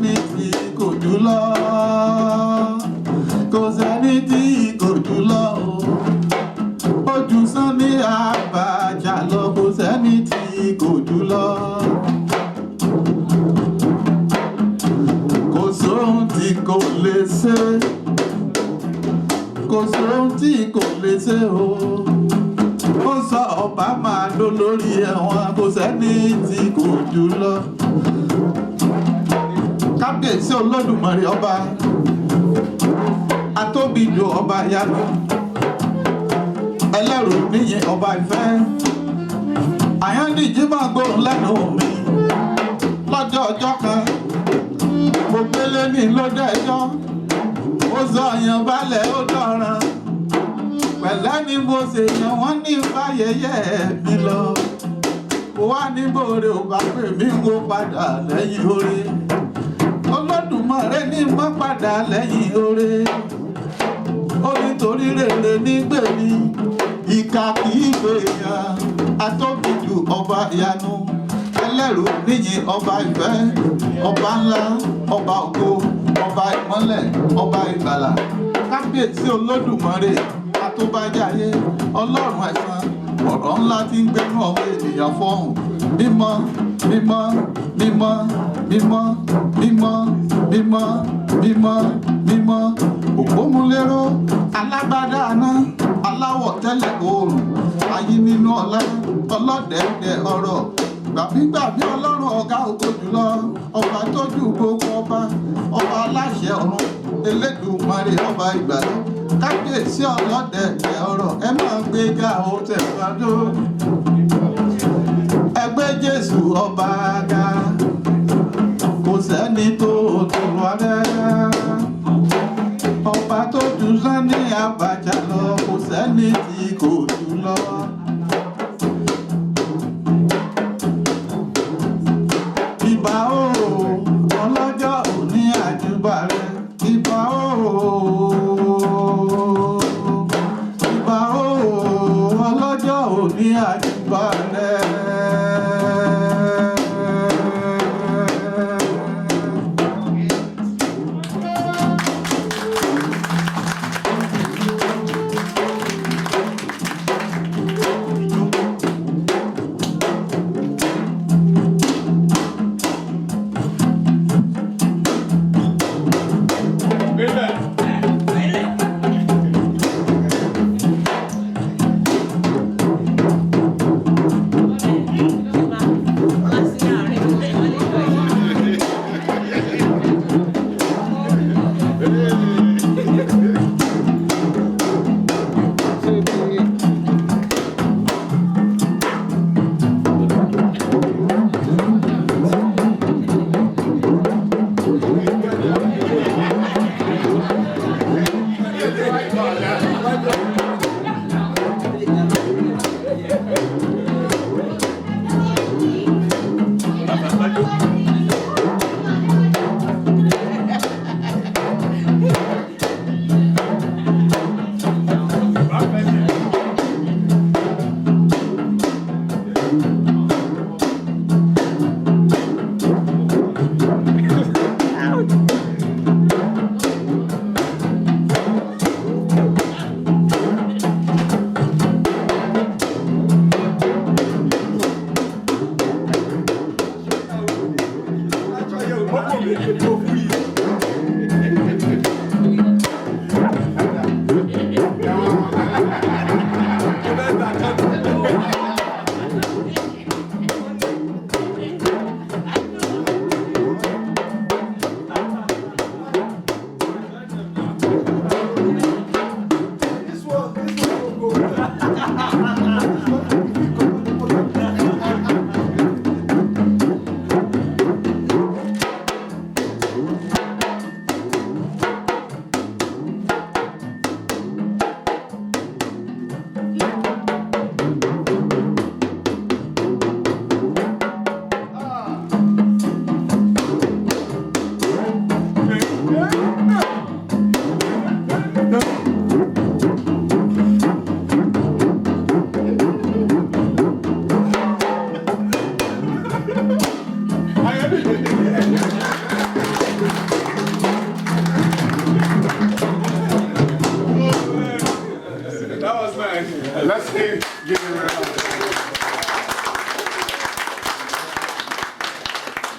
sẹ́ni tí kò jùlọ kò sẹ́ni tí kò jùlọ ojú Sunny Abacha lọ kò sẹ́ni tí kò jùlọ kò sóhun tí kò lè ṣe kò sóhun tí kò lè ṣe o ó sọ Obama dolórí ẹ̀wọ̀n kò sẹ́ni tí kò jùlọ kábíyèsí Olódùmarè ọba atóbijù ọba ìyanu ẹlẹ́rù níyìn ọba ìfẹ́ àyándíjí máa gbóhùn lẹ́nu mi lọ́jọ́ ọjọ́ kan mo gbélé ní lọ́jọ́ ẹjọ́ ó sọ yàn balẹ̀ ó dọ̀ràn pẹ̀lẹ́ ni mo ṣe yàn wọ́n ní fàyẹyẹ mi lọ mo wá ní bòrè ò bá pè mí wo padà lẹ́yìn oore Olódùmarè ní mọ́ padà lẹ́yìn oore ó nítorí rere nígbèmí ìkà kìí gbèyàn atóbijù ọba ìyanu ẹlẹ́rù níyìn ọba ìfẹ́ ọba ńlá ọba ògo ọba ìmọ́lẹ̀ ọba ìgbàlà kábíyèsí Olódùmarè atóbájáyé ọlọ́run ẹ̀san ọ̀rọ̀ ńlá tí ń gbẹ́nu ọmọ ènìyàn fọ́hùn mímọ́ mímọ́ mímọ́ mímọ́ mímọ́ mímọ́ mímọ́ mímọ́ òpómúléró alágbádá aná aláwọ̀ tẹ́lẹ̀ oòrùn ayé nínú ọlá ọlọ́dẹ̀ẹ̀dẹ̀ ọ̀rọ̀ gbàgbígbàgbé ọlọ́run ọ̀gá ògo jùlọ ọba tó ju gbogbo ọba ọba aláṣẹ ọ̀run Elédùmarè ọba ìgbàlẹ̀ kábíyèsí ọlọ́dẹ̀ẹ̀dẹ̀ ọ̀rọ̀ ẹ máa gbé ga ó tẹ̀síwájú ẹgbẹ́ Jésù ọba ga kò sẹ́ni tó tòrò rẹ̀ ọba tó ju Sunny Abacha lọ kò sẹ́ni tí kò jù lọ. Ìbà o ọlọ́jọ́ òní àjùbà rẹ̀ ìbà o ìbà o ọlọ́jọ́ òní àjùbà rẹ̀. That was nice. Let's give him a round.